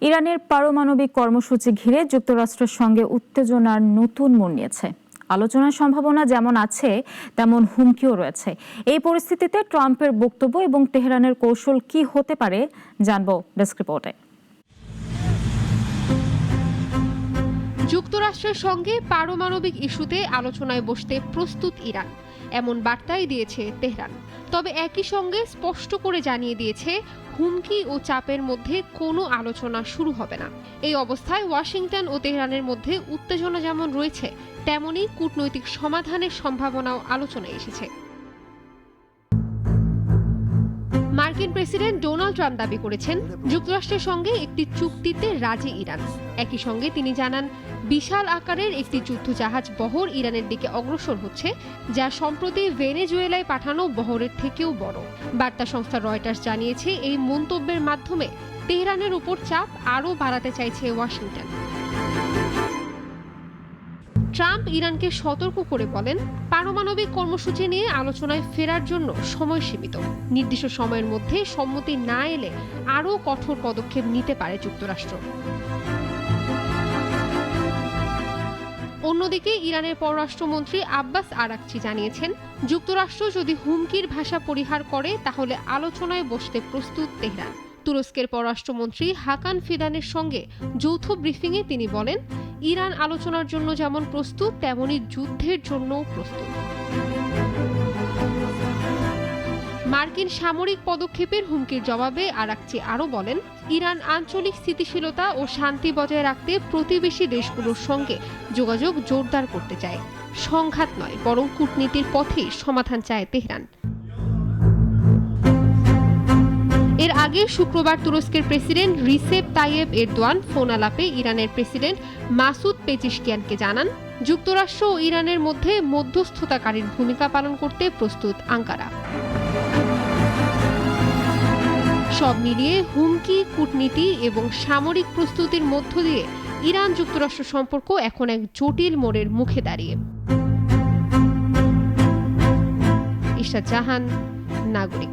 ইরানের পারমাণবিক কর্মসূচি ঘিরে যুক্তরাষ্ট্রের সঙ্গে উত্তেজনার নতুন মোড় নিয়েছে। আলোচনার সম্ভাবনা যেমন আছে তেমন হুমকিও রয়েছে। এই পরিস্থিতিতে ট্রাম্পের বক্তব্য এবং তেহরানের কৌশল কি হতে পারে জানবো ডেস্ক রিপোর্টে। যুক্তরাষ্ট্রের সঙ্গে পারমাণবিক ইস্যুতে আলোচনায় বসতে প্রস্তুত ইরান, এমন বার্তাই দিয়েছে তেহরান। তবে একই সঙ্গে স্পষ্ট করে জানিয়ে দিয়েছে হুমকি ও চাপের মধ্যে কোনো আলোচনা শুরু হবে না। এই অবস্থায় ওয়াশিংটন ও তেহরানের মধ্যে উত্তেজনা যেমন রয়েছে, তেমনি কূটনৈতিক সমাধানের সম্ভাবনাও আলোচনায় এসেছে। মার্কিন প্রেসিডেন্ট ডোনাল্ড ট্রাম্প দাবি করেছেন যুক্তরাষ্ট্রের সঙ্গে একটি চুক্তিতে রাজি ইরান। একই সঙ্গে তিনি জানান বিশাল আকারের একটি যুদ্ধজাহাজ বহর ইরানের দিকে অগ্রসর হচ্ছে, যা সম্প্রতি ভেনেজুয়েলায় পাঠানো বহরের থেকেও বড়। বার্তা সংস্থা রয়টার্স জানিয়েছে এই মন্তব্যের মাধ্যমে তেহরানের উপর চাপ আরও বাড়াতে চাইছে ওয়াশিংটন। ট্রাম্প ইরানকে সতর্ক করে বলেন, পারমাণবিক কর্মসূচি নিয়ে আলোচনায় ফেরার জন্য সময় সীমিত। নির্দিষ্ট সময়ের মধ্যে সম্মতি না এলে আরও কঠোর পদক্ষেপ নিতে পারে যুক্তরাষ্ট্র। অন্যদিকে ইরানের পররাষ্ট্রমন্ত্রী আব্বাস আরাকচি জানিয়েছেন, যুক্তরাষ্ট্র যদি হুমকির ভাষা পরিহার করে তাহলে আলোচনায় বসতে প্রস্তুত তেহরান। তুরস্কের পররাষ্ট্রমন্ত্রী হাকান ফিদানের সঙ্গে যৌথ ব্রিফিংয়ে তিনি বলেন, ইরান আলোচনার জন্য যেমন প্রস্তুত তেমনি যুদ্ধের জন্যও প্রস্তুত। মার্কিন সামরিক পদক্ষেপের হুমকির জবাবে আরাকচি আরও বলেন, ইরান আঞ্চলিক স্থিতিশীলতা ও শান্তি বজায় রাখতে প্রতিবেশী দেশগুলোর সঙ্গে যোগাযোগ জোরদার করতে চায়। সংঘাত নয়, বরং কূটনীতির পথেই সমাধান চায় তেহরান। এর আগে শুক্রবার তুরস্কের president Recep Tayyip Erdogan phone আলাপে ইরানের প্রেসিডেন্ট মাসুদ পেজিশকিয়ানকে জানান, যুক্তরাষ্ট্র ও ইরানের মধ্যে মধ্যস্থতাকারীর ভূমিকা পালন করতে প্রস্তুত আঙ্কারা। সব মিলিয়ে হুমকি, কূটনীতি এবং সামরিক প্রস্তুতির মধ্য দিয়ে ইরান যুক্তরাষ্ট্র সম্পর্ক এখন এক জটিল মোড়ের মুখে দাঁড়িয়ে। ইশরাত জাহান, নাগরিক।